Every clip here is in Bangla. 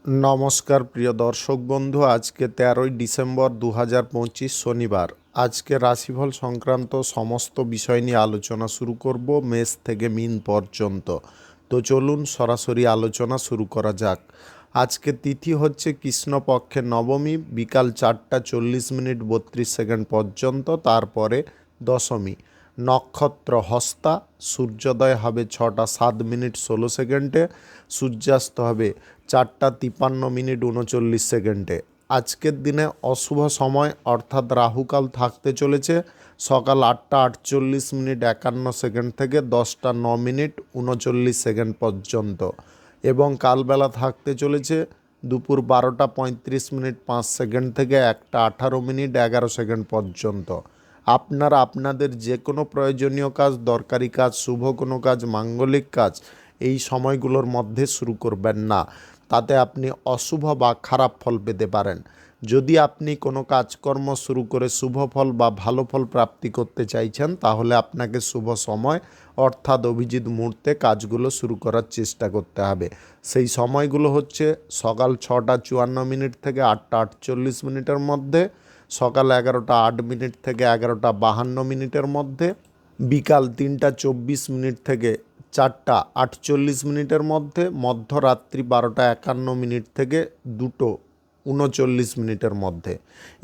নমস্কার প্রিয় দর্শক বন্ধু, আজকে 13ই ডিসেম্বর 2025 শনিবার। আজকে রাশিফল সংক্রান্ত সমস্ত বিষয় নিয়ে আলোচনা শুরু করব মেষ থেকে মিন পর্যন্ত। তো চলুন সরাসরি আলোচনা শুরু করা যাক। আজকে তিথি হচ্ছে কৃষ্ণপক্ষের নবমী, বিকাল 4:40 32 পর্যন্ত, তারপরে দশমী। নক্ষত্র হস্তা, সূর্যোদয় হবে 6:07 সূর্যাস্ত হবে 4:53 আজকের দিনে অশুভ সময় অর্থাৎ রাহুকাল থাকতে চলেছে সকাল 8:48 থেকে 10:09 পর্যন্ত, এবং কালবেলা থাকতে চলেছে দুপুর 12:35 থেকে 1:18 পর্যন্ত। আপনারা আপনাদের যে কোনো প্রয়োজনীয় কাজ, দরকারি কাজ, শুভ কোনো কাজ, মাঙ্গলিক কাজ এই সময়গুলোর মধ্যে শুরু করবেন না, তাতে আপনি অশুভ বা খারাপ ফল পেতে পারেন। যদি আপনি কোনো কাজকর্ম শুরু করে শুভ ফল বা ভালো ফল প্রাপ্তি করতে চাইছেন, তাহলে আপনাকে শুভ সময় অর্থাৎ অভিজিৎ মুহূর্তে কাজগুলো শুরু করার চেষ্টা করতে হবে। সেই সময়গুলো হচ্ছে সকাল 6:54 থেকে 8:48 মধ্যে, সকাল 11:08 থেকে 11:52 মধ্যে, বিকাল 3:24 থেকে 4:48 মধ্যে, মধ্যরাত্রি 12:51 থেকে 2:39 মধ্যে।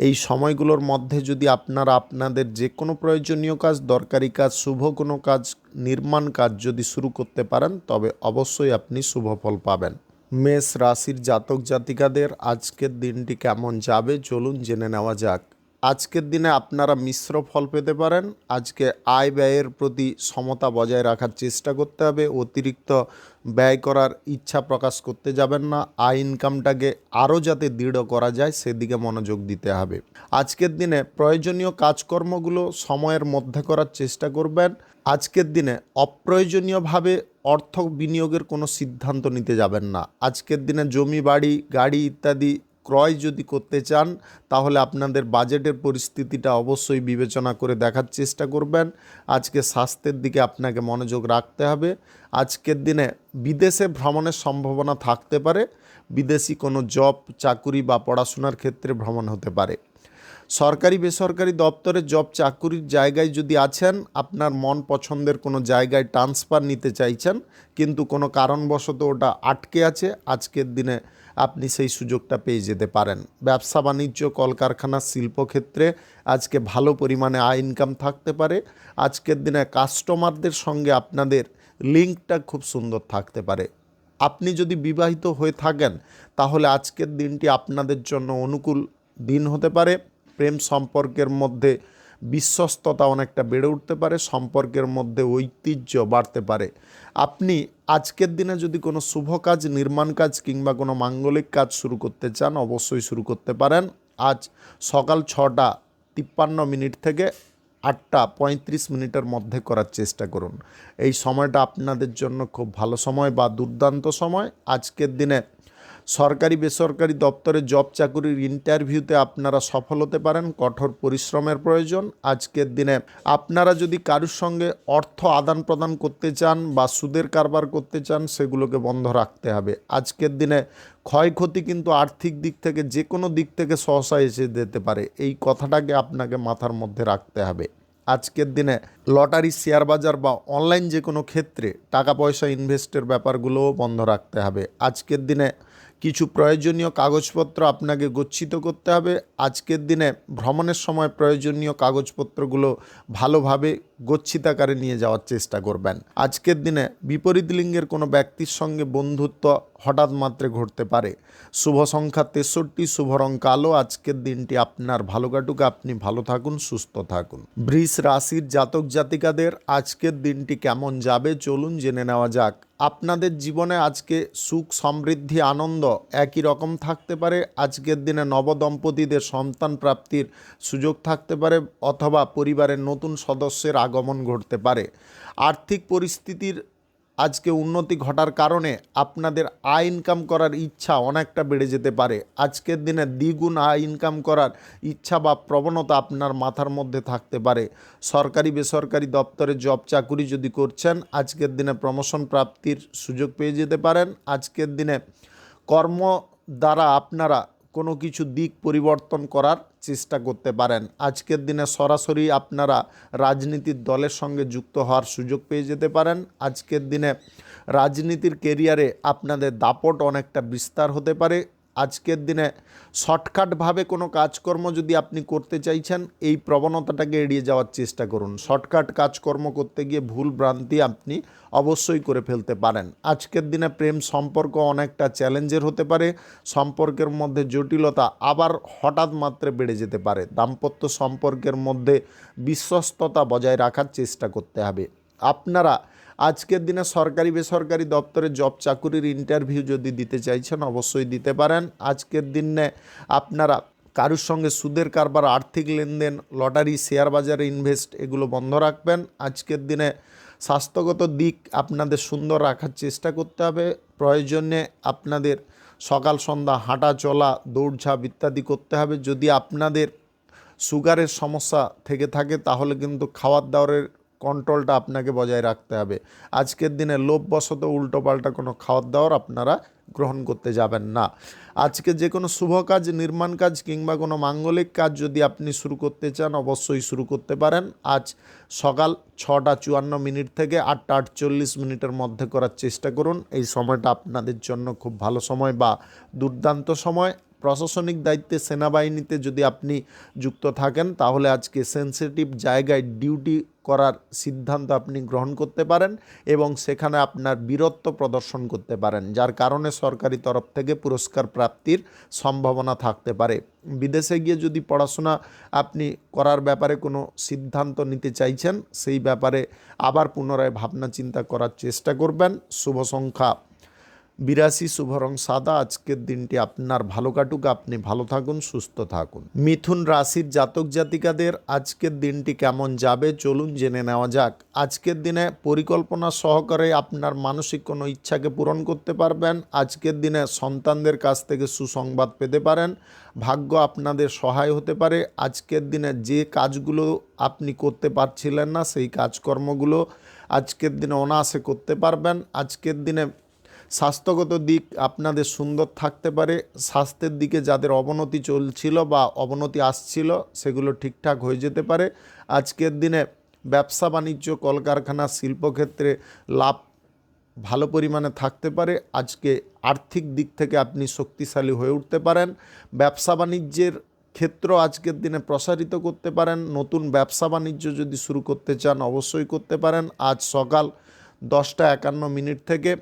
এই সময়গুলোর মধ্যে যদি আপনারা আপনাদের যে কোনো প্রয়োজনীয় কাজ, দরকারি কাজ, শুভ কোনো কাজ, নির্মাণ কাজ যদি শুরু করতে পারেন, তবে অবশ্যই আপনি শুভ ফল পাবেন। মেষ রাশির জাতক জাতিকাদের আজকের দিনটি কেমন যাবে চলুন জেনে নেওয়া যাক। আজকের দিনে আপনারা মিশ্র ফল পেতে পারেন। আজকে আয় ব্যয়ের প্রতি সমতা বজায় রাখার চেষ্টা করতে হবে। অতিরিক্ত ব্যয় করার ইচ্ছা প্রকাশ করতে যাবেন না। আয় ইনকামটাকে আরও যাতে দৃঢ় করা যায় সেদিকে মনোযোগ দিতে হবে। আজকের দিনে প্রয়োজনীয় কাজকর্মগুলো সময়ের মধ্যে করার চেষ্টা করবেন। আজকের দিনে অপ্রয়োজনীয়ভাবে অর্থ বিনিয়োগের কোনো সিদ্ধান্ত নিতে যাবেন না। আজকের দিনে জমি, বাড়ি, গাড়ি ইত্যাদি ক্রয় যদি করতে চান, তাহলে আপনাদের বাজেটের পরিস্থিতিটা অবশ্যই বিবেচনা করে দেখার চেষ্টা করবেন। আজকে স্বাস্থ্যের দিকে আপনাকে মনোযোগ রাখতে হবে। আজকের দিনে বিদেশে ভ্রমণের সম্ভাবনা থাকতে পারে। বিদেশি কোনো জব, চাকুরি বা পড়াশোনার ক্ষেত্রে ভ্রমণ হতে পারে। সরকারি বেসরকারি দপ্তরে জব চাকুরির জায়গায় যদি আছেন, আপনার মন পছন্দের কোনো জায়গায় ট্রান্সফার নিতে চাইছেন, কিন্তু কোনো কারণবশত ওটা আটকে আছে, আজকের দিনে আপনি সেই সুযোগটা পেয়ে যেতে পারেন। ব্যবসা বাণিজ্য, কলকারখানা, শিল্পক্ষেত্রে আজকে ভালো পরিমাণে আয় ইনকাম থাকতে পারে। আজকের দিনে কাস্টমারদের সঙ্গে আপনাদের লিঙ্কটা খুব সুন্দর থাকতে পারে। আপনি যদি বিবাহিত হয়ে থাকেন, তাহলে আজকের দিনটি আপনাদের জন্য অনুকূল দিন হতে পারে। প্রেম সম্পর্কের মধ্যে বিশ্বস্ততা অনেকটা বেড়ে উঠতে পারে, সম্পর্কের মধ্যে ঐতিহ্য বাড়তে পারে। আপনি আজকের দিনে যদি কোনো শুভ কাজ, নির্মাণ কাজ কিংবা কোনো মাঙ্গলিক কাজ শুরু করতে চান, অবশ্যই শুরু করতে পারেন। আজ সকাল 6:53 থেকে 8:35 মধ্যে করার চেষ্টা করুন। এই সময়টা আপনাদের জন্য খুব ভালো সময় বা দুর্দান্ত সময়। আজকের দিনে সরকারি বেসরকারি দপ্তরে জব চাকুরির ইন্টারভিউতে আপনারা সফল হতে পারেন। কঠোর পরিশ্রমের প্রয়োজন। আজকের দিনে আপনারা যদি কারোর সঙ্গে অর্থ আদান প্রদান করতে চান বা সুদের কারবার করতে চান, সেগুলোকে বন্ধ রাখতে হবে। আজকের দিনে ক্ষয়ক্ষতি কিন্তু আর্থিক দিক থেকে যে কোনো দিক থেকে সহসা এসে যেতে পারে, এই কথাটাকে আপনাকে মাথার মধ্যে রাখতে হবে। আজকের দিনে লটারি, শেয়ার বাজার বা অনলাইন যে কোনো ক্ষেত্রে টাকা পয়সা ইনভেস্টের ব্যাপারগুলোও বন্ধ রাখতে হবে। আজকের দিনে কিছু প্রয়োজনীয় কাগজপত্র আপনাকে গচ্ছিত করতে হবে। আজকের দিনে ভ্রমণের সময় প্রয়োজনীয় কাগজপত্রগুলো ভালোভাবে গচ্ছিতাকারে নিয়ে যাওয়ার চেষ্টা করবেন। আজকের দিনে বিপরীত লিঙ্গের কোনো ব্যক্তির সঙ্গে বন্ধুত্ব হঠাৎ মাত্রে ঘটতে পারে। শুভ সংখ্যা 63, শুভ রং কালো। আজকের দিনটি আপনার ভালো কাটুক, আপনি ভালো থাকুন, সুস্থ থাকুন। বৃষ রাশির জাতক জাতিকাদের আজকের দিনটি কেমন যাবে চলুন জেনে নেওয়া যাক। আপনাদের জীবনে আজকে সুখ, সমৃদ্ধি, আনন্দ একই রকম থাকতে পারে। আজকের দিনে নবদম্পতিদের সন্তান প্রাপ্তির সুযোগ থাকতে পারে, অথবা পরিবারের নতুন সদস্যের আগমন ঘটতে পারে। আর্থিক পরিস্থিতির আজকে উন্নতি ঘটার কারণে আপনাদের আয় ইনকাম করার ইচ্ছা অনেকটা বেড়ে যেতে পারে। আজকের দিনে দ্বিগুণ আয় ইনকাম করার ইচ্ছা বা প্রবণতা আপনার মাথার মধ্যে থাকতে পারে। সরকারি বেসরকারি দপ্তরে জব চাকুরি যদি করছেন, আজকের দিনে প্রমোশন প্রাপ্তির সুযোগ পেয়ে যেতে পারেন। আজকের দিনে কর্ম দ্বারা আপনারা কোনো কিছু দিক পরিবর্তন করার চেষ্টা করতে পারেন। আজকের দিনে সরাসরি আপনারা রাজনীতির দলের সঙ্গে যুক্ত হওয়ার সুযোগ পেয়ে যেতে পারেন। আজকের দিনে রাজনীতির কেরিয়ারে আপনাদের দাপট অনেকটা বিস্তার হতে পারে। আজকের দিনে শর্টকাটভাবে কোনো কাজকর্ম যদি আপনি করতে চাইছেন, এই প্রবণতাটাকে এড়িয়ে যাওয়ার চেষ্টা করুন। শর্টকাট কাজকর্ম করতে গিয়ে ভুল ভ্রান্তি আপনি অবশ্যই করে ফেলতে পারেন। আজকের দিনে প্রেম সম্পর্ক অনেকটা চ্যালেঞ্জের হতে পারে। সম্পর্কের মধ্যে জটিলতা আবার হঠাৎ মাত্রে বেড়ে যেতে পারে। দাম্পত্য সম্পর্কের মধ্যে বিশ্বস্ততা বজায় রাখার চেষ্টা করতে হবে। আপনারা আজকের দিনে সরকারি বেসরকারি দপ্তরে জব চাকুরির ইন্টারভিউ যদি দিতে চাইছেন, অবশ্যই দিতে পারেন। আজকের দিনে আপনারা কারুর সঙ্গে সুদের কারবার, আর্থিক লেনদেন, লটারি, শেয়ার বাজারে ইনভেস্ট এগুলো বন্ধ রাখবেন। আজকের দিনে স্বাস্থ্যগত দিক আপনাদের সুন্দর রাখার চেষ্টা করতে হবে। প্রয়োজনে আপনাদের সকাল সন্ধ্যা হাঁটা চলা, দৌড়ঝাঁপ ইত্যাদি করতে হবে। যদি আপনাদের সুগারের সমস্যা থেকে থাকে তাহলে কিন্তু খাওয়ার দাওয়ারের কন্ট্রোলটা আপনাকে বজায় রাখতে হবে। আজকের দিনে লোভবশত উল্টোপাল্টা কোনো খাওয়ার দাওয়ার আপনারা গ্রহণ করতে যাবেন না। আজকে যে কোনো শুভ কাজ, নির্মাণ কাজ কিংবা কোনো মাঙ্গলিক কাজ যদি আপনি শুরু করতে চান, অবশ্যই শুরু করতে পারেন। আজ সকাল 6:54 থেকে 8:48 মধ্যে করার চেষ্টা করুন। এই সময়টা আপনাদের জন্য খুব ভালো সময় বা দুর্দান্ত সময়। প্রশাসনিক দায়িত্বে, সেনাবাহিনীতে যদি আপনি যুক্ত থাকেন তাহলে আজকে সেনসিটিভ জায়গায় ডিউটি করার সিদ্ধান্ত আপনি গ্রহণ করতে পারেন এবং সেখানে আপনার বীরত্ব প্রদর্শন করতে পারেন, যার কারণে সরকারি তরফ থেকে পুরস্কার প্রাপ্তির সম্ভাবনা থাকতে পারে। বিদেশে গিয়ে যদি পড়াশোনা আপনি করার ব্যাপারে কোনো সিদ্ধান্ত নিতে চাইছেন, সেই ব্যাপারে আবার পুনরায় ভাবনা চিন্তা করার চেষ্টা করবেন। শুভ সংখ্যা 82, শুভ রং সাদা। আজকের দিনটি আপনার ভালো কাটুক, আপনি ভালো থাকুন, সুস্থ থাকুন। মিথুন রাশির জাতক জাতিকাদের আজকের দিনটি কেমন যাবে চলুন জেনে নেওয়া যাক। আজকের দিনে পরিকল্পনা সহকারে আপনার মানসিক কোনো ইচ্ছাকে পূরণ করতে পারবেন। আজকের দিনে সন্তানদের কাছ থেকে সুসংবাদ পেতে পারেন। ভাগ্য আপনাদের সহায় হতে পারে। আজকের দিনে যে কাজগুলো আপনি করতে পারছিলেন না, সেই কাজকর্মগুলো আজকের দিনে অনায়াসে করতে পারবেন। আজকের দিনে স্বাস্থ্যগত দিক আপনাদের সুন্দর থাকতে পারে। স্বাস্থ্যের দিকে যাদের অবনতি চলছিল বা অবনতি আসছিল, সেগুলো ঠিকঠাক হয়ে যেতে পারে। আজকের দিনে ব্যবসা বাণিজ্য, কলকারখানা, শিল্পক্ষেত্রে লাভ ভালো পরিমাণে থাকতে পারে। আজকে আর্থিক দিক থেকে আপনি শক্তিশালী হয়ে উঠতে পারেন। ব্যবসা বাণিজ্যের ক্ষেত্র আজকের দিনে প্রসারিত করতে পারেন। নতুন ব্যবসা বাণিজ্য যদি শুরু করতে চান, অবশ্যই করতে পারেন। আজ সকাল 10:51 থেকে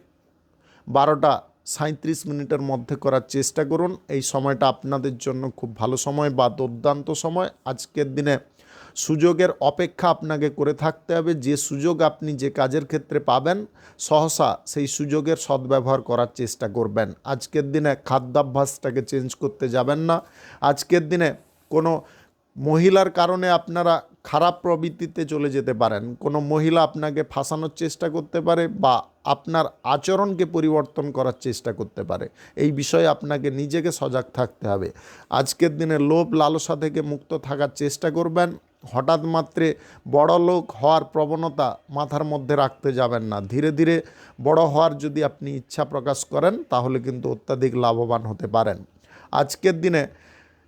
12:37 মধ্যে করার চেষ্টা করুন। এই সময়টা আপনাদের জন্য খুব ভালো সময় বা দুর্দান্ত সময়। আজকের দিনে সুযোগের অপেক্ষা আপনাকে করে থাকতে হবে। যে সুযোগ আপনি যে কাজের ক্ষেত্রে পাবেন, সহসা সেই সুযোগের সদ্ব্যবহার করার চেষ্টা করবেন। আজকের দিনে খাদ্যাভ্যাসটাকে চেঞ্জ করতে যাবেন না। আজকের দিনে কোনো মহিলার কারণে আপনারা খারাপ প্রবৃত্তিতে চলে যেতে পারেন। কোনো মহিলা আপনাকে ফাঁসানোর চেষ্টা করতে পারে বা আপনার আচরণকে পরিবর্তন করার চেষ্টা করতে পারে। এই বিষয়ে আপনাকে নিজেকে সজাগ থাকতে হবে। আজকের দিনে লোভ লালসা থেকে মুক্ত থাকার চেষ্টা করবেন। হঠাৎ মাত্রে বড় লোক হওয়ার প্রবণতা মাথার মধ্যে রাখতে যাবেন না। ধীরে ধীরে বড় হওয়ার যদি আপনি ইচ্ছা প্রকাশ করেন, তাহলে কিন্তু অত্যাধিক লাভবান হতে পারেন। আজকের দিনে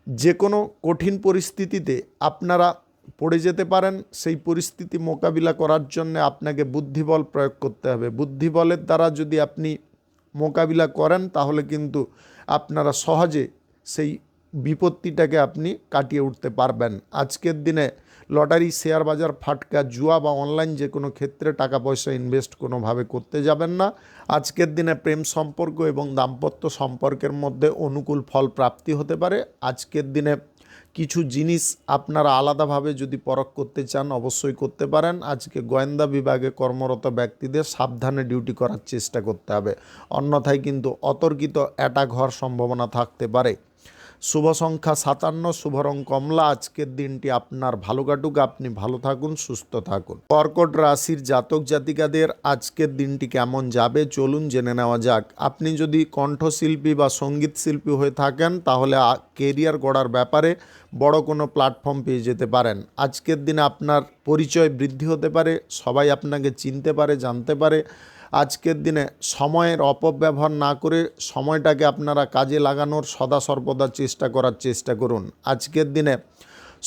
যে কোনো কঠিন পরিস্থিতিতে আপনারা পড়ে যেতে পারেন। সেই পরিস্থিতি মোকাবিলা করার জন্য আপনাকে বুদ্ধিবল প্রয়োগ করতে হবে। বুদ্ধিবলের দ্বারা যদি আপনি মোকাবিলা করেন, তাহলে কিন্তু আপনারা সহজে সেই বিপত্তিটাকে আপনি কাটিয়ে উঠতে পারবেন। আজকের দিনে লটারি, শেয়ার বাজার, ফাটকা, জুয়া বা অনলাইন যে কোনো ক্ষেত্রে টাকা পয়সা ইনভেস্ট কোনোভাবে করতে যাবেন না। আজকের দিনে প্রেম সম্পর্ক এবং দাম্পত্য সম্পর্কের মধ্যে অনুকূল ফল প্রাপ্তি হতে পারে। আজকের দিনে কিছু জিনিস আপনারা আলাদাভাবে যদি পরখ করতে চান, অবশ্যই করতে পারেন। আজকে গোয়েন্দা বিভাগে কর্মরত ব্যক্তিদের সাবধানে ডিউটি করার চেষ্টা করতে হবে, অন্যথায় কিন্তু অতর্কিত অ্যাটাক হওয়ার সম্ভাবনা থাকতে পারে। শুভ সংখ্যা 57, শুভ রং কমলা। আজকের দিনটি আপনার ভালো কাটুক, আপনি ভালো থাকুন, সুস্থ থাকুন। কর্কট রাশির জাতক জাতিকাদের আজকের দিনটি কেমন যাবে চলুন জেনে নেওয়া যাক। আপনি যদি কণ্ঠশিল্পী বা সঙ্গীত শিল্পী হয়ে থাকেন, তাহলে কেরিয়ার গড়ার ব্যাপারে বড় কোনো প্ল্যাটফর্ম পেয়ে যেতে পারেন। আজকের দিনে আপনার পরিচয় বৃদ্ধি হতে পারে, সবাই আপনাকে চিনতে পারে, জানতে পারে। আজকের দিনে সময়ের অপব্যবহার না করে সময়টাকে আপনারা কাজে লাগানোর সদা সর্বদা চেষ্টা করুন। আজকের দিনে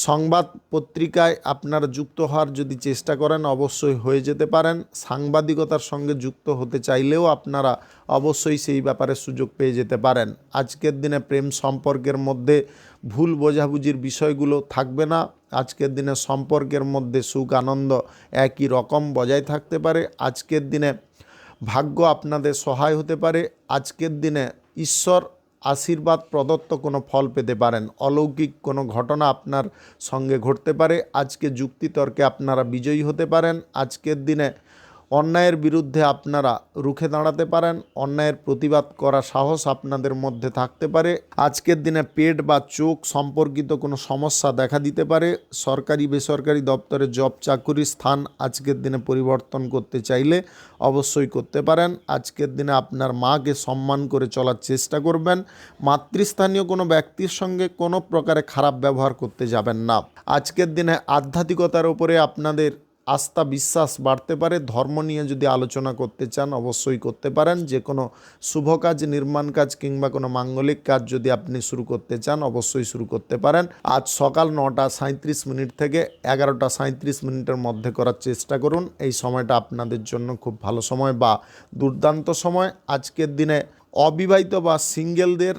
সংবাদ পত্রিকায় আপনারা যুক্ত হওয়ার যদি চেষ্টা করেন অবশ্যই হয়ে যেতে পারেন। সাংবাদিকতার সঙ্গে যুক্ত হতে চাইলেও আপনারা অবশ্যই সেই ব্যাপারে সুযোগ পেয়ে যেতে পারেন। আজকের দিনে প্রেম সম্পর্কের মধ্যে ভুল বোঝাবুঝির বিষয়গুলো থাকবে না। আজকের দিনে সম্পর্কের মধ্যে সুখ আনন্দ একই রকম বজায় থাকতে পারে। আজকের দিনে ভাগ্য আপনাদের সহায় হতে পারে। আজকের দিনে ঈশ্বর আশীর্বাদ প্রদত্ত কোনো ফল পেতে পারেন। অলৌকিক কোনো ঘটনা আপনার সঙ্গে ঘটতে পারে। আজকে যুক্তিতর্কে আপনারা বিজয়ী হতে পারেন। আজকের দিনে অন্যায়ের বিরুদ্ধে আপনারা রুখে দাঁড়াতে পারেন। অন্যায়ের প্রতিবাদ করার সাহস আপনাদের মধ্যে থাকতে পারে। আজকের দিনে পেট বা চোখ সম্পর্কিত কোনো সমস্যা দেখা দিতে পারে। সরকারি বেসরকারি দপ্তরে জব চাকুরির স্থান আজকের দিনে পরিবর্তন করতে চাইলে অবশ্যই করতে পারেন। আজকের দিনে আপনার মাকে সম্মান করে চলার চেষ্টা করবেন। মাতৃস্থানীয় কোনো ব্যক্তির সঙ্গে কোনো প্রকারে খারাপ ব্যবহার করতে যাবেন না। আজকের দিনে আধ্যাত্মিকতার উপরে আপনাদের আস্থা বিশ্বাস বাড়তে পারে। ধর্ম নিয়ে যদি আলোচনা করতে চান অবশ্যই করতে পারেন। যে কোনো শুভ কাজ, নির্মাণ কাজ কিংবা কোনো মাঙ্গলিক কাজ যদি আপনি শুরু করতে চান অবশ্যই শুরু করতে পারেন। আজ সকাল 9:37 থেকে 11:37 মধ্যে করার চেষ্টা করুন। এই সময়টা আপনাদের জন্য খুব ভালো সময় বা দুর্দান্ত সময়। আজকের দিনে অবিবাহিত বা সিঙ্গেলদের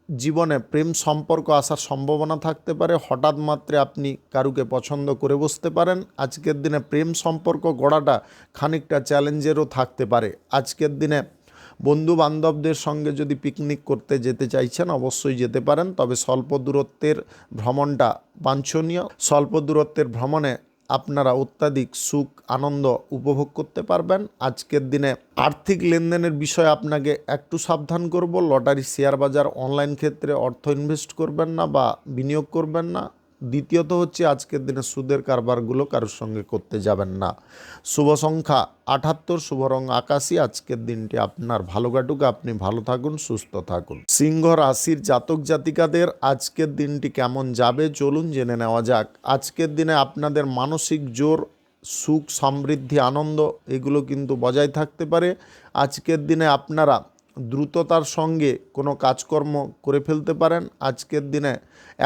জীবনে প্রেম সম্পর্ক আসার সম্ভাবনা থাকতে পারে। হঠাৎ মাত্রে আপনি কারুকে পছন্দ করে বসতে পারেন। আজকের দিনে প্রেম সম্পর্ক গড়াটা খানিকটা চ্যালেঞ্জেরও থাকতে পারে। আজকের দিনে বন্ধু বান্ধবদের সঙ্গে যদি পিকনিক করতে যেতে চাইছেন অবশ্যই যেতে পারেন, তবে স্বল্প দূরত্বের ভ্রমণটা বাঞ্ছনীয়। স্বল্প দূরত্বের ভ্রমণে আপনারা অত্যাধিক সুখ আনন্দ উপভোগ করতে পারবেন। আজকের দিনে আর্থিক লেনদেনের বিষয়ে আপনাকে একটু সাবধান করব। লটারি, শেয়ার বাজার, অনলাইন ক্ষেত্রে অর্থ ইনভেস্ট করবেন না বা বিনিয়োগ করবেন না। দ্বিতীয়ত হচ্ছে আজকের দিনে সুদের কারবারগুলো কারোর সঙ্গে করতে যাবেন না। শুভ সংখ্যা 78, শুভ রং আকাশী। আজকের দিনটি আপনার ভালো কাটুক, আপনি ভালো থাকুন, সুস্থ থাকুন। সিংহ রাশির জাতক জাতিকাদের আজকের দিনটি কেমন যাবে চলুন জেনে নেওয়া যাক। আজকের দিনে আপনাদের মানসিক জোর, সুখ, সমৃদ্ধি, আনন্দ এগুলো কিন্তু বজায় থাকতে পারে। আজকের দিনে আপনারা দ্রুততার সঙ্গে কোনো কাজকর্ম করে ফেলতে পারেন। আজকের দিনে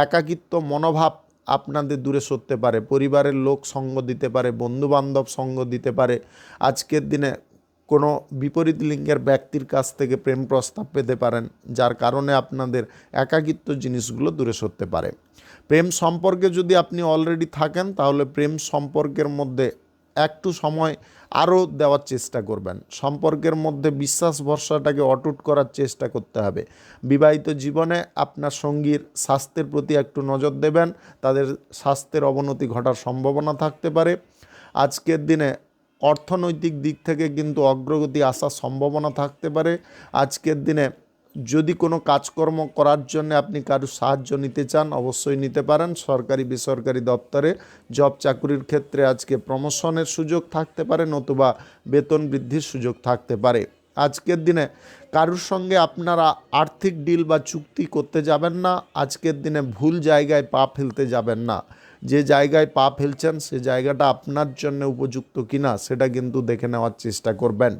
একাকিত্ব মনোভাব আপনাদের দূরে সরতে পারে। পরিবারের লোক সঙ্গ দিতে পারে, বন্ধুবান্ধব সঙ্গ দিতে পারে। আজকের দিনে কোনো বিপরীত লিঙ্গের ব্যক্তির কাছ থেকে প্রেম প্রস্তাব পেতে পারেন, যার কারণে আপনাদের একাকিত্ব জিনিসগুলো দূরে সরতে পারে। প্রেম সম্পর্কে যদি আপনি অলরেডি থাকেন তাহলে প্রেম সম্পর্কের মধ্যে একটু সময় আরও দেওয়ার চেষ্টা করবেন। সম্পর্কের মধ্যে বিশ্বাস ভরসাটাকে অটুট করার চেষ্টা করতে হবে। বিবাহিত জীবনে আপনার সঙ্গীর স্বাস্থ্যের প্রতি একটু নজর দেবেন, তাদের স্বাস্থ্যের অবনতি ঘটার সম্ভাবনা থাকতে পারে। আজকের দিনে অর্থনৈতিক দিক থেকে কিন্তু অগ্রগতি আসার সম্ভাবনা থাকতে পারে। আজকের দিনে যদি কোনো কাজকর্ম করার জন্য আপনি কারোর সাহায্য নিতে চান অবশ্যই নিতে পারেন। সরকারি বেসরকারি দপ্তরে জব চাকুরির ক্ষেত্রে আজকে প্রমোশনের সুযোগ থাকতে পারে, নতুবা বেতন বৃদ্ধির সুযোগ থাকতে পারে। আজকের দিনে কারোর সঙ্গে আপনারা আর্থিক ডিল বা চুক্তি করতে যাবেন না। আজকের দিনে ভুল জায়গায় পা ফেলতে যাবেন না। যে জায়গায় পা ফেলছেন সে জায়গাটা আপনার জন্য উপযুক্ত কিনা সেটা কিন্তু দেখে নেওয়ার চেষ্টা করবেন।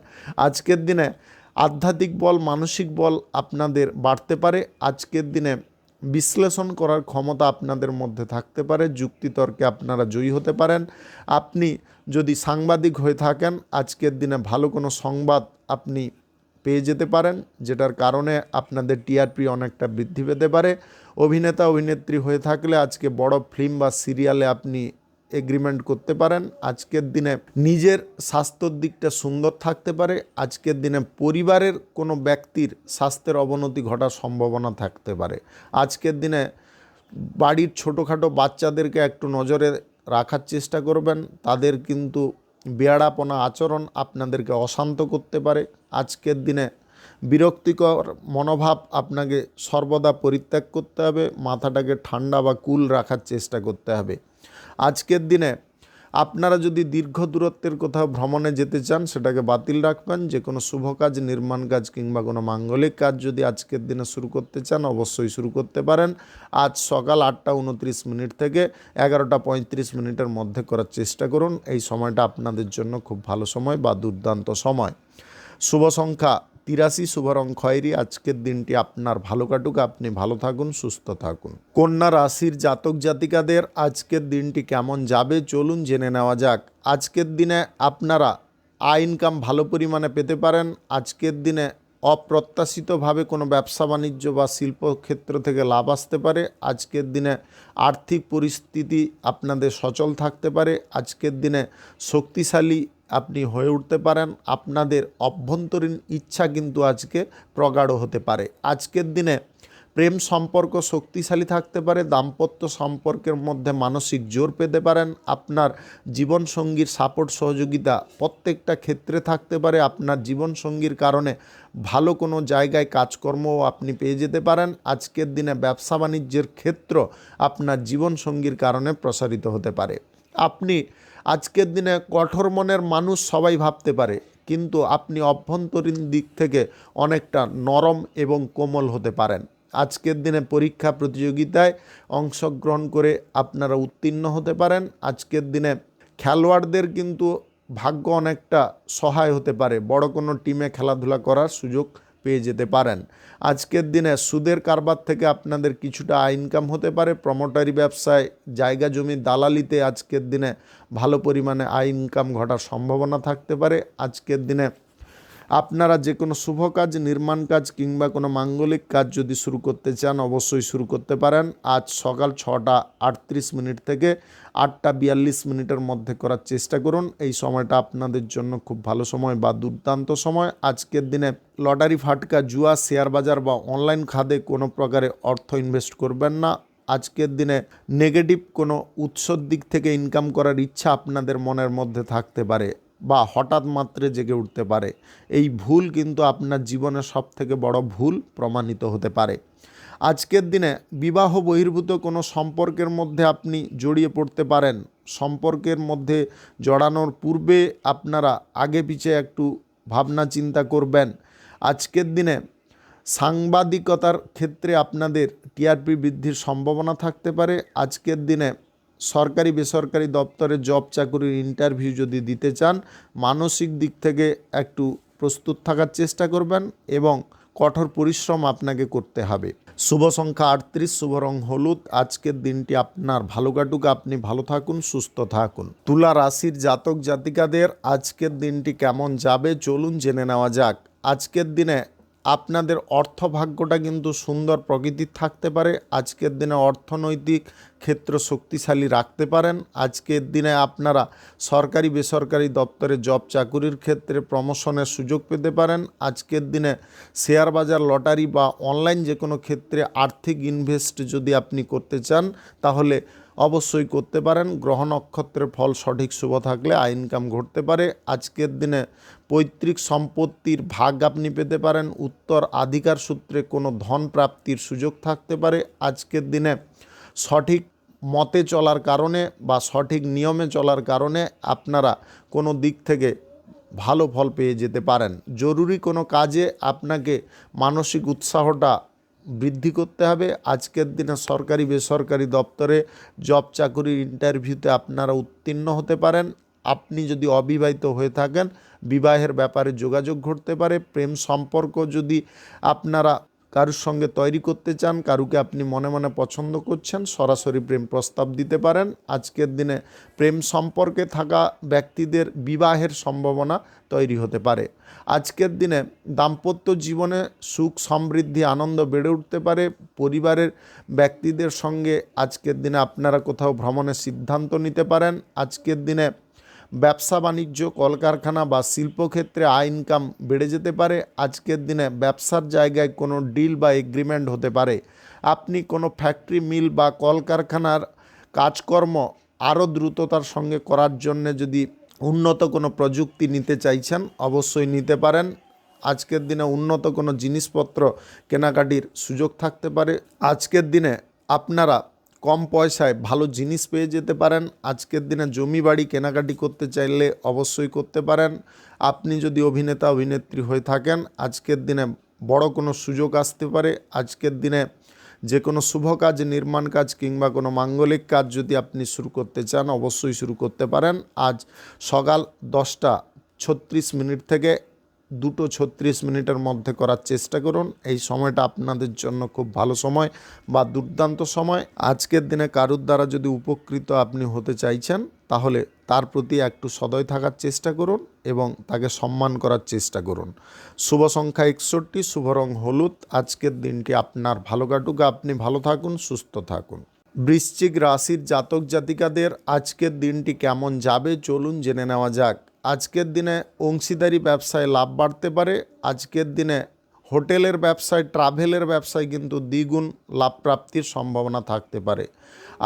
আজকের দিনে আধ্যাত্মিক বল, মানসিক বল আপনাদের বাড়তে পারে। আজকের দিনে বিশ্লেষণ করার ক্ষমতা আপনাদের মধ্যে থাকতে পারে। যুক্তিতর্কে আপনারা জয়ী হতে পারেন। আপনি যদি সাংবাদিক হয়ে থাকেন আজকের দিনে ভালো কোনো সংবাদ আপনি পেয়ে যেতে পারেন, যেটার কারণে আপনাদের টিআরপি অনেকটা বৃদ্ধি পেতে পারে। অভিনেতা অভিনেত্রী হয়ে থাকলে আজকে বড় ফিল্ম বা সিরিয়ালে আপনি এগ্রিমেন্ট করতে পারেন। আজকের দিনে নিজের স্বাস্থ্যর দিকটা সুন্দর থাকতে পারে। আজকের দিনে পরিবারের কোনো ব্যক্তির স্বাস্থ্যের অবনতি ঘটার সম্ভাবনা থাকতে পারে। আজকের দিনে বাড়ির ছোটোখাটো বাচ্চাদেরকে একটু নজরে রাখার চেষ্টা করবেন। তাদের কিন্তু বেয়াড়াপনা আচরণ আপনাদেরকে অশান্ত করতে পারে। আজকের দিনে বিরক্তিকর মনোভাব আপনাকে সর্বদা পরিত্যাগ করতে হবে। মাথাটাকে ঠান্ডা বা কুল রাখার চেষ্টা করতে হবে। আজকের দিনে আপনারা যদি দীর্ঘ দূরত্বের কোথাও ভ্রমণে যেতে চান সেটাকে বাতিল রাখবেন। যে কোনো শুভ কাজ, নির্মাণ কাজ কিংবা কোনো মাঙ্গলিক কাজ যদি আজকের দিনে শুরু করতে চান অবশ্যই শুরু করতে পারেন। আজ সকাল 8:29 থেকে 11:35 মধ্যে করার চেষ্টা করুন। এই সময়টা আপনাদের জন্য খুব ভালো সময় বা দুর্দান্ত সময়। শুভ সংখ্যা 83, শুভ রং খয়েরি। আজকের দিনটি আপনার ভালো কাটুক, আপনি ভালো থাকুন, সুস্থ থাকুন। কন্যা রাশির জাতক জাতিকাদের আজকের দিনটি কেমন যাবে চলুন জেনে নেওয়া যাক। আজকের দিনে আপনারা আয় ইনকাম ভালো পরিমাণে পেতে পারেন। আজকের দিনে অপ্রত্যাশিতভাবে কোনো ব্যবসা বাণিজ্য বা শিল্পক্ষেত্র থেকে লাভ আসতে পারে। আজকের দিনে আর্থিক পরিস্থিতি আপনাদের সচল থাকতে পারে। আজকের দিনে শক্তিশালী আপনি হয়ে উঠতে পারেন। আপনাদের অভ্যন্তরীণ ইচ্ছা কিন্তু আজকে প্রগাঢ় হতে পারে। আজকের দিনে প্রেম সম্পর্ক শক্তিশালী থাকতে পারে। দাম্পত্য সম্পর্কের মধ্যে মানসিক জোর পেতে পারেন। আপনার জীবনসঙ্গীর সাপোর্ট সহযোগিতা প্রত্যেকটা ক্ষেত্রে থাকতে পারে। আপনার জীবনসঙ্গীর কারণে ভালো কোনো জায়গায় কাজকর্মও আপনি পেয়ে যেতে পারেন। আজকের দিনে ব্যবসা বাণিজ্যের ক্ষেত্র আপনার জীবনসঙ্গীর কারণে প্রসারিত হতে পারে। আপনি আজকের দিনে কঠোর মনের মানুষ সবাই ভাবতে পারে, কিন্তু আপনি অভ্যন্তরীণ দিক থেকে অনেকটা নরম এবং কোমল হতে পারেন। আজকের দিনে পরীক্ষা প্রতিযোগিতায় অংশগ্রহণ করে আপনারা উত্তীর্ণ হতে পারেন। আজকের দিনে খেলোয়াড়দের কিন্তু ভাগ্য অনেকটা সহায় হতে পারে। বড় কোনো টিমে খেলাধুলা করার সুযোগ পেয়ে যেতে পারেন। আজকের দিনে সুদের কারবার থেকে আপনাদের কিছুটা আয় ইনকাম হতে পারে। প্রমোটারি ব্যবসায়, জায়গা জমি দালালিতে আজকের দিনে ভালো পরিমাণে আয় ইনকাম ঘটার সম্ভাবনা থাকতে পারে। আজকের দিনে আপনারা যে কোনো শুভ কাজ, নির্মাণ কাজ কিংবা কোনো মাঙ্গলিক কাজ যদি শুরু করতে চান অবশ্যই শুরু করতে পারেন। আজ সকাল 6টা 38 থেকে 8টা 42 মধ্যে করার চেষ্টা করুন। এই সময়টা আপনাদের জন্য খুব ভালো সময় বা দুর্দান্ত সময়। আজকের দিনে লটারি, ফাটকা, জুয়া, শেয়ার বাজার বা অনলাইন খাতে কোনো প্রকারে অর্থ ইনভেস্ট করবেন না। আজকের দিনে নেগেটিভ কোনো উৎসর দিক থেকে ইনকাম করার ইচ্ছা আপনাদের মনের মধ্যে থাকতে পারে বা হঠাৎ মাত্রে জেগে উঠতে পারে। এই ভুল কিন্তু আপনার জীবনের সবথেকে বড় ভুল প্রমাণিত হতে পারে। আজকের দিনে বিবাহ বহির্ভূত কোনো সম্পর্কের মধ্যে আপনি জড়িয়ে পড়তে পারেন। সম্পর্কের মধ্যে জড়ানোর পূর্বে আপনারা আগে পিছে একটু ভাবনা চিন্তা করবেন। আজকের দিনে সাংবাদিকতার ক্ষেত্রে আপনাদের টিআরপি বৃদ্ধির সম্ভাবনা থাকতে পারে। আজকের দিনে সরকারি বেসরকারি দপ্তরে জব চাকুরির ইন্টারভিউ যদি দিতে চান মানসিক দিক থেকে একটু প্রস্তুত থাকার চেষ্টা করবেন এবং কঠোর পরিশ্রম আপনাকে করতে হবে। শুভ সংখ্যা 38, শুভ রং হলুদ। আজকের দিনটি আপনার ভালো কাটুক, আপনি ভালো থাকুন, সুস্থ থাকুন। তুলা রাশির জাতক জাতিকাদের আজকের দিনটি কেমন যাবে চলুন জেনে নেওয়া যাক। আজকের দিনে আপনাদের অর্থভাগ্যটা কিন্তু সুন্দর প্রকৃতির থাকতে পারে। আজকের দিনে অর্থনৈতিক ক্ষেত্র শক্তিশালী রাখতে পারেন। আজকের দিনে আপনারা সরকারি বেসরকারি দপ্তরে জব চাকুরির ক্ষেত্রে প্রমোশনের সুযোগ পেতে পারেন। আজকের দিনে শেয়ার বাজার, লটারি বা অনলাইন যে কোনো ক্ষেত্রে আর্থিক ইনভেস্ট যদি আপনি করতে চান তাহলে অবশ্যই করতে পারেন। গ্রহ নক্ষত্রের ফল সঠিক শুভ থাকলে আয় ইনকাম ঘটতে পারে। আজকের দিনে পৈতৃক সম্পত্তির ভাগ আপনি পেতে পারেন। উত্তরাধিকার সূত্রে কোনো ধন প্রাপ্তির সুযোগ থাকতে পারে। আজকের দিনে সঠিক মতে চলার কারণে বা সঠিক নিয়মে চলার কারণে আপনারা কোনো দিক থেকে ভালো ফল পেয়ে যেতে পারেন। জরুরি কোনো কাজে আপনাকে মানসিক উৎসাহটা বৃদ্ধি করতে হবে। আজকের দিনে সরকারি বেসরকারি দপ্তরে জব চাকুরির ইন্টারভিউতে আপনারা উত্তীর্ণ হতে পারেন। আপনি যদি অবিবাহিত হয়ে থাকেন বিবাহের ব্যাপারে যোগাযোগ ঘটতে পারে। প্রেম সম্পর্ক যদি আপনারা কারুর সঙ্গে তৈরি করতে চান, কারুকে আপনি মনে মনে পছন্দ করছেন, সরাসরি প্রেম প্রস্তাব দিতে পারেন। আজকের দিনে প্রেম সম্পর্কে থাকা ব্যক্তিদের বিবাহের সম্ভাবনা তৈরি হতে পারে। আজকের দিনে দাম্পত্য জীবনে সুখ, সমৃদ্ধি, আনন্দ বেড়ে উঠতে পারে। পরিবারের ব্যক্তিদের সঙ্গে আজকের দিনে আপনারা কোথাও ভ্রমণের সিদ্ধান্ত নিতে পারেন। আজকের দিনে ব্যবসা বাণিজ্য, কলকারখানা বা শিল্পক্ষেত্রে আয় ইনকাম বেড়ে যেতে পারে। আজকের দিনে ব্যবসার জায়গায় কোনো ডিল বা এগ্রিমেন্ট হতে পারে। আপনি কোনো ফ্যাক্টরি, মিল বা কলকারখানার কাজকর্ম আরও দ্রুততার সঙ্গে করার জন্য যদি উন্নত কোনো প্রযুক্তি নিতে চাইছেন অবশ্যই নিতে পারেন। আজকের দিনে উন্নত কোনো জিনিসপত্র কেনাকাটির সুযোগ থাকতে পারে। আজকের দিনে আপনারা কম পয়সায় ভালো জিনিস পেয়ে যেতে পারেন। আজকের দিনে জমি বাড়ি কেনাকাটি করতে চাইলে অবশ্যই করতে পারেন। আপনি যদি অভিনেতা অভিনেত্রী হয়ে থাকেন আজকের দিনে বড় কোনো সুযোগ আসতে পারে। আজকের দিনে যে কোনো শুভ কাজ, নির্মাণ কাজ কিংবা কোনো মাঙ্গলিক কাজ যদি আপনি শুরু করতে চান অবশ্যই শুরু করতে পারেন। আজ সকাল 10টা 36 থেকে 2:36 মধ্যে করার চেষ্টা করুন। এই সময়টা আপনাদের জন্য খুব ভালো সময় বা দুর্দান্ত সময়। আজকের দিনে কারুর দ্বারা যদি উপকৃত আপনি হতে চাইছেন তাহলে তার প্রতি একটু সদয় থাকার চেষ্টা করুন এবং তাকে সম্মান করার চেষ্টা করুন। শুভ সংখ্যা 61, শুভ রং হলুদ। আজকের দিনটি আপনার ভালো কাটুক, আপনি ভালো থাকুন, সুস্থ থাকুন। বৃশ্চিক রাশির জাতক জাতিকাদের আজকের দিনটি কেমন যাবে চলুন জেনে নেওয়া যাক। আজকের দিনে অংশীদারি ব্যবসায় লাভ বাড়তে পারে। আজকের দিনে হোটেলের ব্যবসায়, ট্রাভেলের ব্যবসায় কিন্তু দ্বিগুণ লাভ প্রাপ্তির সম্ভাবনা থাকতে পারে।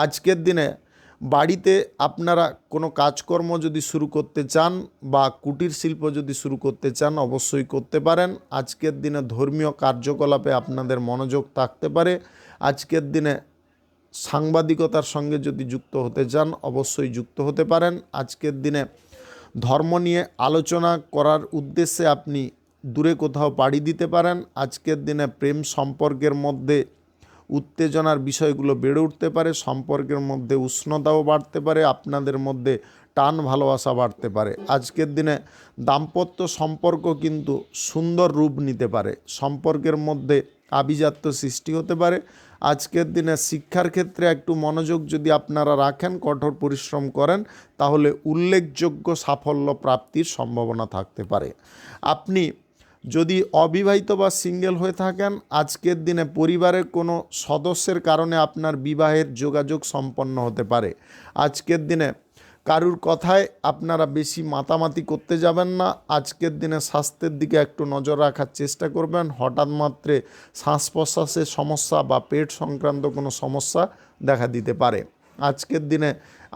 আজকের দিনে বাড়িতে আপনারা কোনো কাজকর্ম যদি শুরু করতে চান বা কুটির শিল্প যদি শুরু করতে চান অবশ্যই করতে পারেন। আজকের দিনে ধর্মীয় কার্যকলাপে আপনাদের মনোযোগ থাকতে পারে। আজকের দিনে সাংবাদিকতার সঙ্গে যদি যুক্ত হতে চান অবশ্যই যুক্ত হতে পারেন। আজকের দিনে ধর্ম নিয়ে আলোচনা করার উদ্দেশ্যে আপনি দূরে কোথাও পাড়ি দিতে পারেন। আজকের দিনে প্রেম সম্পর্কের মধ্যে উত্তেজনার বিষয়গুলো বেড়ে উঠতে পারে, সম্পর্কের মধ্যে উষ্ণতাও বাড়তে পারে, আপনাদের মধ্যে টান ভালোবাসা বাড়তে পারে। আজকের দিনে দাম্পত্য সম্পর্ক কিন্তু সুন্দর রূপ নিতে পারে, সম্পর্কের মধ্যে আভিজাত্য সৃষ্টি হতে পারে। আজকের দিনে শিক্ষার ক্ষেত্রে একটু মনোযোগ যদি আপনারা রাখেন, কঠোর পরিশ্রম করেন, তাহলে উল্লেখযোগ্য সাফল্য প্রাপ্তির সম্ভাবনা থাকতে পারে। আপনি যদি অবিবাহিত বা সিঙ্গেল হয়ে থাকেন আজকের দিনে পরিবারের কোনো সদস্যের কারণে আপনার বিবাহের যোগাযোগ সম্পন্ন হতে পারে। আজকের দিনে কারুর কথায় আপনারা বেশি মাতামাতি করতে যাবেন না। আজকের দিনে স্বাস্থ্যের দিকে একটু নজর রাখার চেষ্টা করবেন। হঠাৎ মাত্রে শ্বাস প্রশ্বাসের সমস্যা বা পেট সংক্রান্ত কোনো সমস্যা দেখা দিতে পারে। আজকের দিনে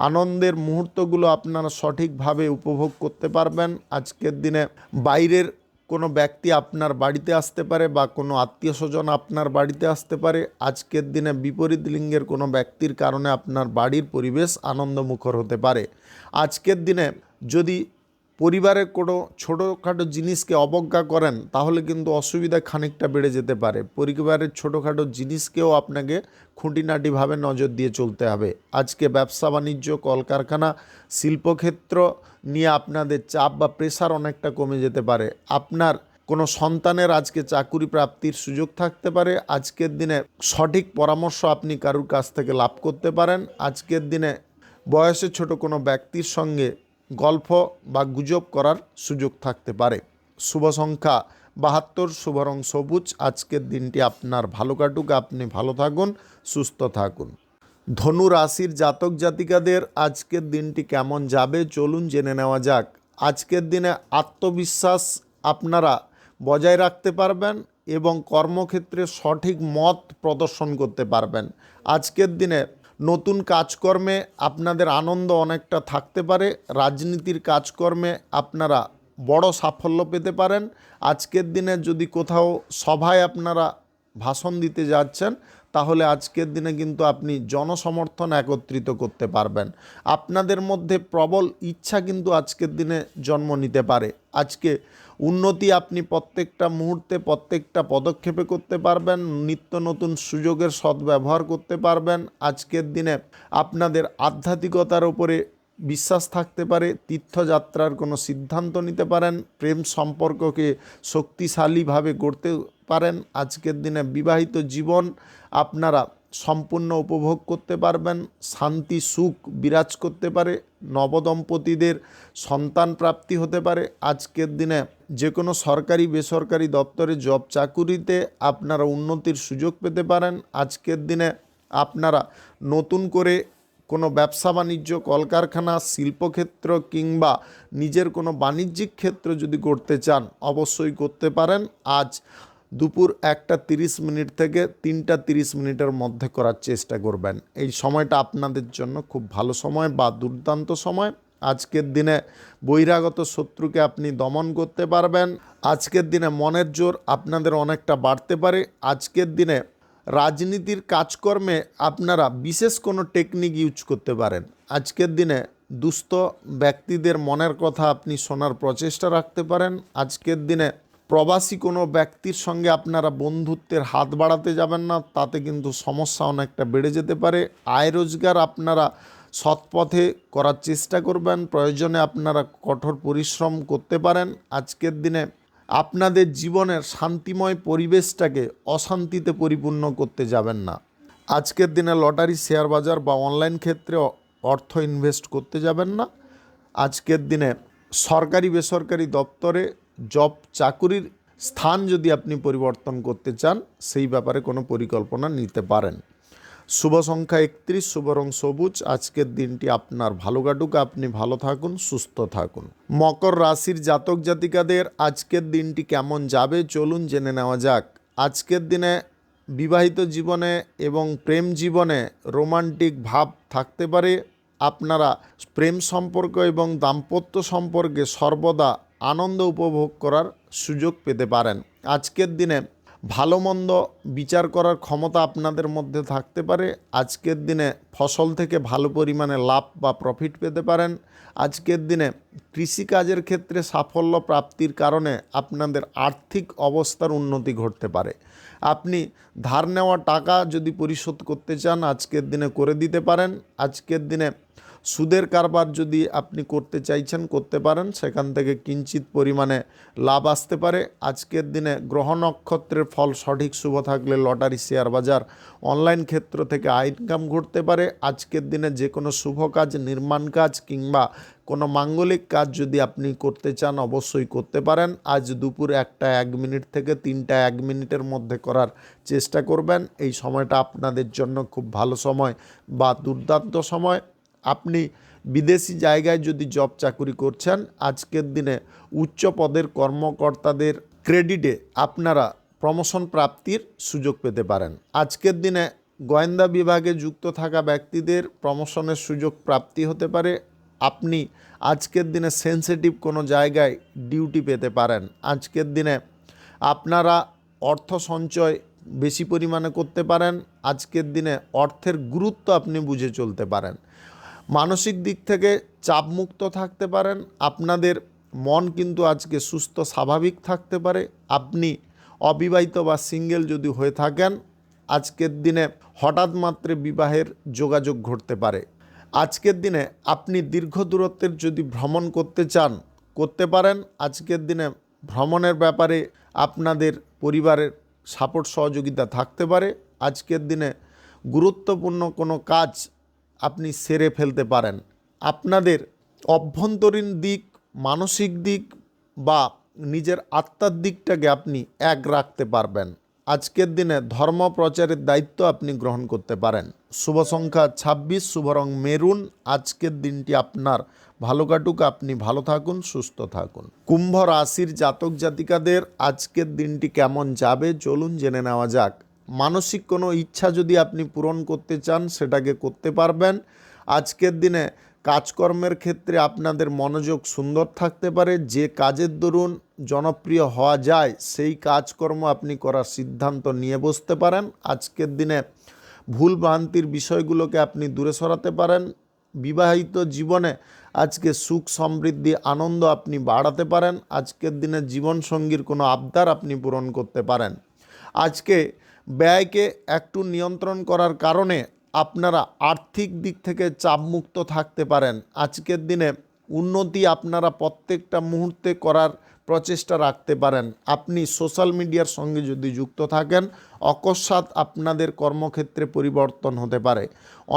আনন্দের মুহূর্তগুলো আপনারা সঠিকভাবে উপভোগ করতে পারবেন। আজকের দিনে বাইরের কোনো ব্যক্তি আপনার বাড়িতে আসতে পারে বা কোনো আত্মীয় স্বজন আপনার বাড়িতে আসতে পারে। আজকের দিনে বিপরীত লিঙ্গের কোনো ব্যক্তির কারণে আপনার বাড়ির পরিবেশ আনন্দমুখর হতে পারে। আজকের দিনে যদি পরিবারের কোনো ছোটোখাটো জিনিসকে অবজ্ঞা করেন তাহলে কিন্তু অসুবিধা খানিকটা বেড়ে যেতে পারে। পরিবারের ছোটোখাটো জিনিসকেও আপনাকে খুঁটিনাটিভাবে নজর দিয়ে চলতে হবে। আজকে ব্যবসা বাণিজ্য, কলকারখানা, শিল্পক্ষেত্র নিয়ে আপনাদের চাপ বা প্রেশার অনেকটা কমে যেতে পারে। আপনার কোনো সন্তানের আজকে চাকুরি প্রাপ্তির সুযোগ থাকতে পারে। আজকের দিনে সঠিক পরামর্শ আপনি কারুর কাছ থেকে লাভ করতে পারেন। আজকের দিনে বয়সে ছোট কোনো ব্যক্তির সঙ্গে গল্প বা গুজব করার সুযোগ থাকতে পারে। শুভ সংখ্যা 72, শুভ রং সবুজ। আজকের দিনটি আপনার ভালো কাটুক, আপনি ভালো থাকুন, সুস্থ থাকুন। ধনু রাশির জাতক জাতিকাদের আজকের দিনটি কেমন যাবে চলুন জেনে নেওয়া যাক। আজকের দিনে আত্মবিশ্বাস আপনারা বজায় রাখতে পারবেন এবং কর্মক্ষেত্রে সঠিক মত প্রদর্শন করতে পারবেন। আজকের দিনে নতুন কাজকর্মে আপনাদের আনন্দ অনেকটা থাকতে পারে। রাজনীতির কাজকর্মে আপনারা বড় সাফল্য পেতে পারেন। আজকের দিনে যদি কোথাও সভায় আপনারা ভাষণ দিতে যাচ্ছেন তাহলে আজকের দিনে কিন্তু আপনি জনসমর্থন একত্রিত করতে পারবেন। আপনাদের মধ্যে প্রবল ইচ্ছা কিন্তু আজকের দিনে জন্ম নিতে পারে। আজকে উন্নতি আপনি প্রত্যেকটা মুহূর্তে, প্রত্যেকটা পদক্ষেপে করতে পারবেন। নিত্য নতুন সুযোগের সদ্ব্যবহার করতে পারবেন। আজকের দিনে আপনাদের আধ্যাত্মিকতার উপরে বিশ্বাস থাকতে পারে। তীর্থযাত্রার কোনো সিদ্ধান্ত নিতে পারেন। প্রেম সম্পর্ককে শক্তিশালীভাবে গড়তে পারেন। আজকের দিনে বিবাহিত জীবন আপনারা সম্পূর্ণ উপভোগ করতে পারবেন। শান্তি সুখ বিরাজ করতে পারে। নবদম্পতিদের সন্তান প্রাপ্তি হতে পারে। আজকের দিনে যে কোনো সরকারি বেসরকারি দপ্তরে জব চাকুরিতে আপনারা উন্নতির সুযোগ পেতে পারেন। আজকের দিনে আপনারা নতুন করে কোনো ব্যবসা বাণিজ্য, কলকারখানা, শিল্পক্ষেত্র কিংবা নিজের কোনো বাণিজ্যিক ক্ষেত্র যদি করতে চান অবশ্যই করতে পারেন। আজ দুপুর 1:30 থেকে 3:30 মধ্যে করার চেষ্টা করবেন। এই সময়টা আপনাদের জন্য খুব ভালো সময় বা দুর্দান্ত সময়। আজকের দিনে বহিরাগত শত্রুকে আপনি দমন করতে পারবেন। আজকের দিনে মনের জোর আপনাদের অনেকটা বাড়তে পারে। আজকের দিনে রাজনীতির কাজকর্মে আপনারা বিশেষ কোনো টেকনিক ইউজ করতে পারেন। আজকের দিনে দুস্থ ব্যক্তিদের মনের কথা আপনি শোনার প্রচেষ্টা রাখতে পারেন। আজকের দিনে প্রবাসী কোনো ব্যক্তির সঙ্গে আপনারা বন্ধুত্বের হাত বাড়াতে যাবেন না, তাতে কিন্তু সমস্যা অনেকটা বেড়ে যেতে পারে। আয় রোজগার আপনারা সৎ পথে করার চেষ্টা করবেন। প্রয়োজনে আপনারা কঠোর পরিশ্রম করতে পারেন। আজকের দিনে আপনাদের জীবনের শান্তিময় পরিবেশটাকে অশান্তিতে পরিপূর্ণ করতে যাবেন না। আজকের দিনে লটারি, শেয়ার বাজার বা অনলাইন ক্ষেত্রে অর্থ ইনভেস্ট করতে যাবেন না। আজকের দিনে সরকারি বেসরকারি দপ্তরে জব চাকুরির স্থান যদি আপনি পরিবর্তন করতে চান, সেই ব্যাপারে কোনো পরিকল্পনা নিতে পারেন। শুভ সংখ্যা 31, শুভ রং সবুজ। আজকের দিনটি আপনার ভালো কাটুক, আপনি ভালো থাকুন, সুস্থ থাকুন। মকর রাশির জাতক জাতিকাদের আজকের দিনটি কেমন যাবে চলুন জেনে নেওয়া যাক। আজকের দিনে বিবাহিত জীবনে এবং প্রেম জীবনে রোমান্টিক ভাব থাকতে পারে। আপনারা প্রেম সম্পর্ক এবং দাম্পত্য সম্পর্কে সর্বদা আনন্দ উপভোগ করার সুযোগ পেতে পারেন। আজকের দিনে ভালো মন্দ বিচার করার ক্ষমতা আপনাদের মধ্যে থাকতে পারে। আজকের দিনে ফসল থেকে ভালো পরিমাণে লাভ বা প্রফিট পেতে পারেন। আজকের দিনে কৃষিকাজের ক্ষেত্রে সাফল্য প্রাপ্তির কারণে আপনাদের আর্থিক অবস্থার উন্নতি ঘটতে পারে। আপনি ধার নেওয়া টাকা যদি পরিশোধ করতে চান, আজকের দিনে করে দিতে পারেন। আজকের দিনে সুদের কারবার যদি আপনি করতে চাইছেন করতে পারেন, সেখান থেকে কিঞ্চিত পরিমাণে লাভ আসতে পারে। আজকের দিনে গ্রহ নক্ষত্রের ফল সঠিক শুভ থাকলে লটারি, শেয়ার বাজার, অনলাইন ক্ষেত্র থেকে ইনকাম ঘটতে পারে। আজকের দিনে যে কোনো শুভ কাজ, নির্মাণ কাজ কিংবা কোনো মাঙ্গলিক কাজ যদি আপনি করতে চান অবশ্যই করতে পারেন। আজ দুপুর 1টা 1 মিনিট থেকে 3টা 1 মিনিটের মধ্যে করার চেষ্টা করবেন। এই সময়টা আপনাদের জন্য খুব ভালো সময় বা দুর্দান্ত সময়। আপনি বিদেশি জায়গায় যদি জব চাকুরি করছেন, আজকের দিনে উচ্চ পদের কর্মকর্তাদের ক্রেডিটে আপনারা প্রমোশন প্রাপ্তির সুযোগ পেতে পারেন। আজকের দিনে গোয়েন্দা বিভাগে যুক্ত থাকা ব্যক্তিদের প্রমোশনের সুযোগ প্রাপ্তি হতে পারে। আপনি আজকের দিনে সেনসিটিভ কোনো জায়গায় ডিউটি পেতে পারেন। আজকের দিনে আপনারা অর্থ সঞ্চয় বেশি পরিমাণে করতে পারেন। আজকের দিনে অর্থের গুরুত্ব আপনি বুঝে চলতে পারেন। মানসিক দিক থেকে চাপমুক্ত থাকতে পারেন। আপনাদের মন কিন্তু আজকে সুস্থ স্বাভাবিক থাকতে পারে। আপনি অবিবাহিত বা সিঙ্গেল যদি হয়ে থাকেন, আজকের দিনে হঠাৎ মাত্রে বিবাহের যোগাযোগ ঘটতে পারে। আজকের দিনে আপনি দীর্ঘ দূরত্বের যদি ভ্রমণ করতে চান করতে পারেন। আজকের দিনে ভ্রমণের ব্যাপারে আপনাদের পরিবারের সাপোর্ট সহযোগিতা থাকতে পারে। আজকের দিনে গুরুত্বপূর্ণ কোনো কাজ আপনি সেরে ফেলতে পারেন। আপনাদের অভ্যন্তরীণ দিক, মানসিক দিক বা নিজের আত্মার দিকটাকে আপনি এক রাখতে পারবেন। আজকের দিনে ধর্ম প্রচারের দায়িত্ব আপনি গ্রহণ করতে পারেন। শুভ সংখ্যা 26, শুভ রং মেরুন। আজকের দিনটি আপনার ভালো কাটুক, আপনি ভালো থাকুন, সুস্থ থাকুন। কুম্ভ রাশির জাতক জাতিকাদের আজকের দিনটি কেমন যাবে চলুন জেনে নেওয়া যাক। মানসিক কোনো ইচ্ছা যদি আপনি পূরণ করতে চান সেটাকে করতে পারবেন। আজকের দিনে কাজকর্মের ক্ষেত্রে আপনাদের মনোযোগ সুন্দর থাকতে পারে। যে কাজের দরুন জনপ্রিয় হওয়া যায় সেই কাজকর্ম আপনি করার সিদ্ধান্ত নিয়ে বসতে পারেন। আজকের দিনে ভুল ভ্রান্তির বিষয়গুলোকে আপনি দূরে সরাতে পারেন। বিবাহিত জীবনে আজকে সুখ সমৃদ্ধি আনন্দ আপনি বাড়াতে পারেন। আজকের দিনে জীবনসঙ্গীর কোনো আবদার আপনি পূরণ করতে পারেন। আজকে ব্যয়কে একটু নিয়ন্ত্রণ করার কারণে আপনারা আর্থিক দিক থেকে চাপমুক্ত থাকতে পারেন। আজকের দিনে উন্নতি আপনারা প্রত্যেকটা মুহূর্তে করার প্রচেষ্টা রাখতে পারেন। আপনি সোশ্যাল মিডিয়ার সঙ্গে যদি যুক্ত থাকেন, অকস্মাৎ আপনাদের কর্মক্ষেত্রে পরিবর্তন হতে পারে।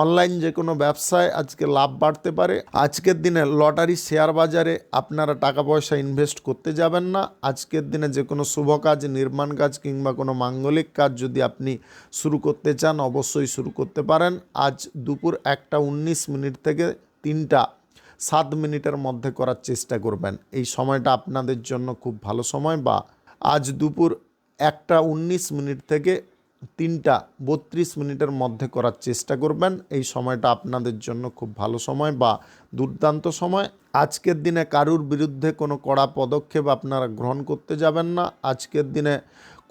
অনলাইন যে কোনো ব্যবসায় আজকে লাভ বাড়তে পারে। আজকের দিনে লটারি, শেয়ার বাজারে আপনারা টাকা পয়সা ইনভেস্ট করতে যাবেন না। আজকের দিনে যে কোনো শুভ কাজ, নির্মাণ কাজ কিংবা কোনো মাঙ্গলিক কাজ যদি আপনি শুরু করতে চান অবশ্যই শুরু করতে পারেন। আজ দুপুর 1টা 19 মিনিট থেকে 3টা 7 মিনিটের মধ্যে করার চেষ্টা করবেন। এই সময়টা আপনাদের জন্য খুব ভালো সময়। বা আজ দুপুর 1টা 19 মিনিট থেকে 3টা 32 মিনিটের মধ্যে করার চেষ্টা করবেন। এই সময়টা আপনাদের জন্য খুব ভালো সময় বা দুর্দান্ত সময়। আজকের দিনে কারুর বিরুদ্ধে কোনো কড়া পদক্ষেপ আপনারা গ্রহণ করতে যাবেন না। আজকের দিনে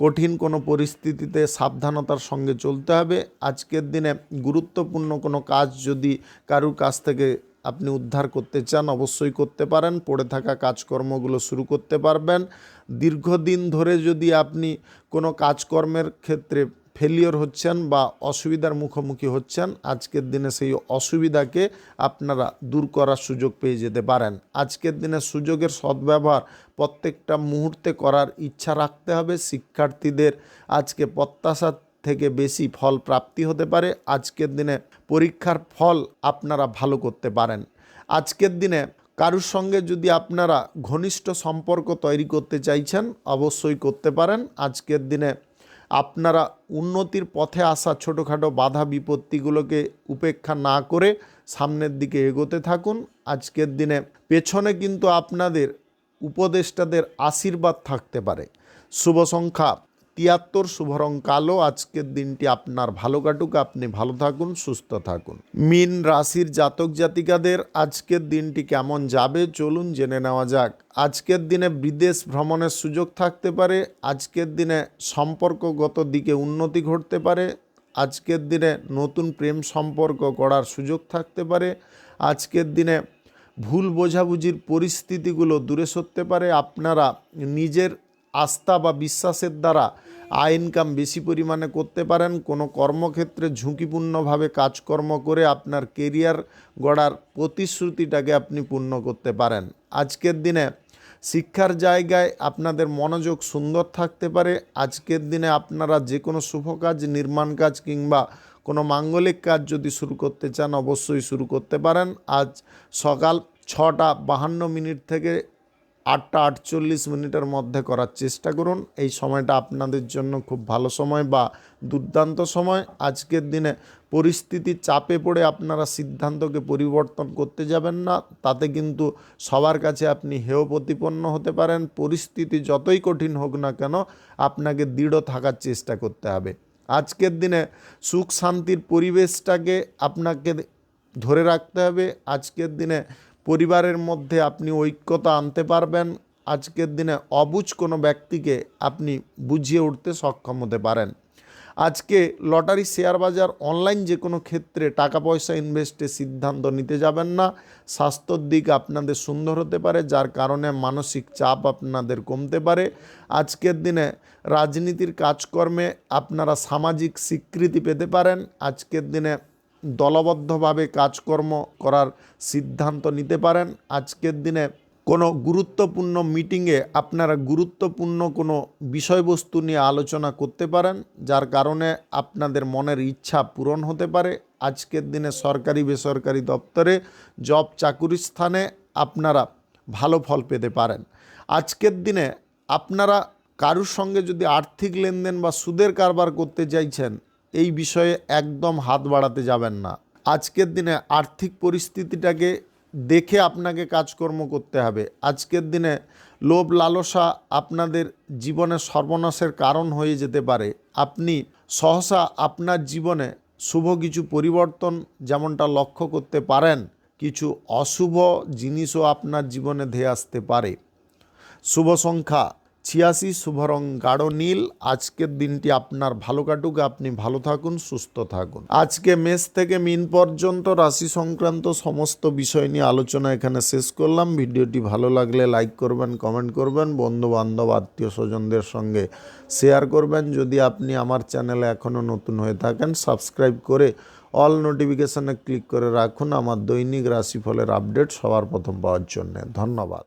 কঠিন কোনো পরিস্থিতিতে সাবধানতার সঙ্গে চলতে হবে। আজকের দিনে গুরুত্বপূর্ণ কোনো কাজ যদি কারুর কাছ থেকে আপনি উদ্ধার করতে চান অবশ্যই করতে পারেন। পড়ে থাকা কাজকর্মগুলো শুরু করতে পারবেন। দীর্ঘদিন ধরে যদি আপনি কোনো কাজকর্মের ক্ষেত্রে ফেলিওর হচ্ছেন বা অসুবিধার মুখোমুখি হচ্ছেন, আজকের দিনে সেই অসুবিধাকে আপনারা দূর করার সুযোগ পেয়ে যেতে পারেন। আজকের দিনে সুযোগের সদ্ব্যবহার প্রত্যেকটা মুহূর্তে করার ইচ্ছা রাখতে হবে। শিক্ষার্থীদের আজকে প্রত্যাশার থেকে বেশি ফল প্রাপ্তি হতে পারে। আজকের দিনে পরীক্ষার ফল আপনারা ভালো করতে পারেন। আজকের দিনে কারুর সঙ্গে যদি আপনারা ঘনিষ্ঠ সম্পর্ক তৈরি করতে চাইছেন, অবশ্যই করতে পারেন। আজকের দিনে আপনারা উন্নতির পথে আসা ছোটোখাটো বাধা বিপত্তিগুলোকে উপেক্ষা না করে সামনের দিকে এগোতে থাকুন। আজকের দিনে পেছনে কিন্তু আপনাদের উপদেষ্টাদের আশীর্বাদ থাকতে পারে। শুভ সংখ্যা 73, শুভ রং কালো। আজকের দিনটি আপনার ভালো কাটুক, আপনি ভালো থাকুন, সুস্থ থাকুন। মীন রাশির জাতক জাতিকাদের আজকের দিনটি কেমন যাবে চলুন জেনে নেওয়া যাক। আজকের দিনে বিদেশ ভ্রমণের সুযোগ থাকতে পারে। আজকের দিনে সম্পর্কগত দিকে উন্নতি ঘটতে পারে। আজকের দিনে নতুন প্রেম সম্পর্ক গড়ার সুযোগ থাকতে পারে। আজকের দিনে ভুল বোঝাবুঝির পরিস্থিতিগুলো দূরে সরতে পারে। আপনারা নিজের আস্থা বা বিশ্বাসের দ্বারা আয় ইনকাম বেশি পরিমাণে করতে পারেন। কোনো কর্মক্ষেত্রে ঝুঁকিপূর্ণভাবে কাজকর্ম করে আপনার কেরিয়ার গড়ার প্রতিশ্রুতিটাকে আপনি পূর্ণ করতে পারেন। আজকের দিনে শিক্ষার জায়গায় আপনাদের মনোযোগ সুন্দর থাকতে পারে। আজকের দিনে আপনারা যে কোনো শুভ কাজ, নির্মাণ কাজ কিংবা কোনো মাঙ্গলিক কাজ যদি শুরু করতে চান, অবশ্যই শুরু করতে পারেন। আজ সকাল 6:52 থেকে 8:48 মধ্যে করার চেষ্টা করুন। এই সময়টা আপনাদের জন্য খুব ভালো সময় বা দুর্দান্ত সময়। আজকের দিনে পরিস্থিতির চাপে পড়ে আপনারা সিদ্ধান্তকে পরিবর্তন করতে যাবেন না, তাতে কিন্তু সবার কাছে আপনি হেয় প্রতিপন্ন হতে পারেন। পরিস্থিতি যতই কঠিন হোক না কেন, আপনাকে দৃঢ় থাকার চেষ্টা করতে হবে। আজকের দিনে সুখ শান্তির পরিবেশটাকে আপনাকে ধরে রাখতে হবে। আজকের দিনে পরিবারের মধ্যে আপনি ঐক্যতা আনতে পারবেন। আজকের দিনে অবুঝ কোনো ব্যক্তিকে আপনি বুঝিয়ে উঠতে সক্ষম হতে পারেন। আজকে লটারি, শেয়ার বাজার, অনলাইন যে কোনো ক্ষেত্রে টাকা পয়সা ইনভেস্টের সিদ্ধান্ত নিতে যাবেন না। স্বাস্থ্যর দিক আপনাদের সুন্দর হতে পারে, যার কারণে মানসিক চাপ আপনাদের কমতে পারে। আজকের দিনে রাজনীতির কাজকর্মে আপনারা সামাজিক স্বীকৃতি পেতে পারেন। আজকের দিনে দলবদ্ধভাবে কাজকর্ম করার সিদ্ধান্ত নিতে পারেন। আজকের দিনে কোনো গুরুত্বপূর্ণ মিটিংয়ে আপনারা গুরুত্বপূর্ণ কোনো বিষয়বস্তু নিয়ে আলোচনা করতে পারেন, যার কারণে আপনাদের মনের ইচ্ছা পূরণ হতে পারে। আজকের দিনে সরকারি বেসরকারি দপ্তরে জব চাকুরির স্থানে আপনারা ভালো ফল পেতে পারেন। আজকের দিনে আপনারা কারুর সঙ্গে যদি আর্থিক লেনদেন বা সুদের কারবার করতে চাইছেন, এই বিষয়ে একদম হাত বাড়াতে যাবেন না। আজকের দিনে আর্থিক পরিস্থিতিটাকে দেখে আপনাকে কাজকর্ম করতে হবে। আজকের দিনে লোভ লালসা আপনাদের জীবনে সর্বনাশের কারণ হয়ে যেতে পারে। আপনি সহসা আপনার জীবনে শুভ কিছু পরিবর্তন যেমনটা লক্ষ্য করতে পারেন, কিছু অশুভ জিনিসও আপনার জীবনে ধেয়ে আসতে পারে। শুভ সংখ্যা 86, শুভ রং গাঢ় নীল। আজকের দিনটি আপনার ভালো কাটুক, আপনি ভালো থাকুন, সুস্থ থাকুন। আজকে মেষ থেকে মীন পর্যন্ত রাশি সংক্রান্ত সমস্ত বিষয় নিয়ে আলোচনা এখানে শেষ করলাম। ভিডিওটি ভালো লাগলে লাইক করবেন, কমেন্ট করবেন, বন্ধু বান্ধব আত্মীয় স্বজনদের সঙ্গে শেয়ার করবেন। যদি আপনি আমার চ্যানেলে এখনও নতুন হয়ে থাকেন, সাবস্ক্রাইব করে অল নোটিফিকেশানে ক্লিক করে রাখুন আমার দৈনিক রাশিফলের আপডেট সবার প্রথম পাওয়ার জন্য। ধন্যবাদ।